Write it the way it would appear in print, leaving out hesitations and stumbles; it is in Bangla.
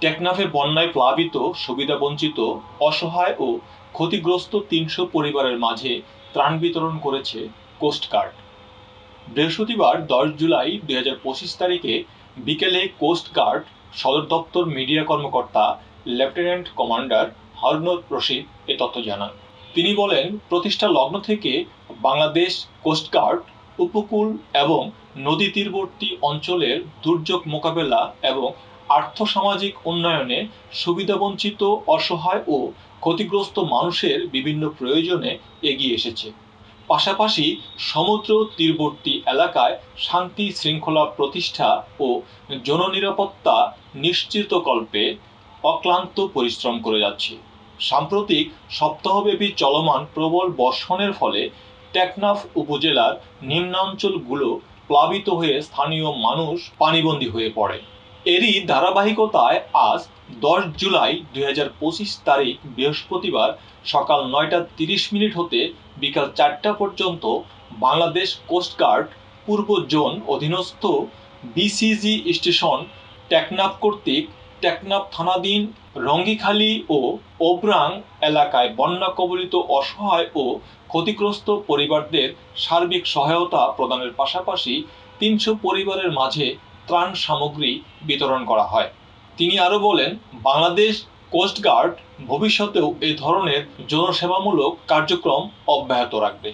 টেকনাফে বন্যায় প্লাবিত, সুবিধাবঞ্চিত, অসহায় ও ক্ষতিগ্রস্ত ৩০০ পরিবারের মাঝে ত্রাণ বিতরণ করেছে কোস্টগার্ড। বৃহস্পতিবার ১০ জুলাই ২০২৫ তারিখে বিকেলে কোস্টগার্ড সদর দপ্তর মিডিয়া কর্মকর্তা লেফটেন্যান্ট কমান্ডার হারুনুর রশিদ এ তথ্য জানান। তিনি বলেন, প্রতিষ্ঠা লগ্ন থেকে বাংলাদেশ কোস্টগার্ড উপকূল এবং নদী তীরবর্তী অঞ্চলের দুর্যোগ মোকাবেলা এবং আর্থসামাজিক উন্নয়নে সুবিধাবঞ্চিত, অসহায় ও ক্ষতিগ্রস্ত মানুষের বিভিন্ন প্রয়োজনে এগিয়ে এসেছে। পাশাপাশি সমুদ্র তীরবর্তী এলাকায় শান্তি শৃঙ্খলা প্রতিষ্ঠা ও জননিরাপত্তা নিশ্চিতকল্পে অক্লান্ত পরিশ্রম করে যাচ্ছে। সাম্প্রতিক সপ্তাহব্যাপী চলমান প্রবল বর্ষণের ফলে টেকনাফ উপজেলার নিম্নাঞ্চলগুলো প্লাবিত হয়ে স্থানীয় মানুষ পানিবন্দী হয়ে পড়ে। এরই ধারাবাহিকতায় আজ ১০ জুলাই ২০২৫ তারিখ বৃহস্পতিবার সকাল ৯টা ৩০ হতে বিকাল ৪টা পর্যন্ত বাংলাদেশ কোস্টগার্ড পূর্ব জোন অধীনস্থ বিসিজি স্টেশন টেকনাফ কর্তৃক টেকনাফ থানাধীন রঙ্গিখালী ও ওবরাং এলাকায় বন্যা কবলিত অসহায় ও ক্ষতিগ্রস্ত পরিবারদের সার্বিক সহায়তা প্রদানের পাশাপাশি ৩০০ পরিবারের মাঝে ত্রাণ সামগ্রী বিতরণ করা হয়। তিনি আরো বলেন, বাংলাদেশ কোস্টগার্ড ভবিষ্যতেও এই ধরনের জনসেবামূলক কার্যক্রম অব্যাহত রাখবে।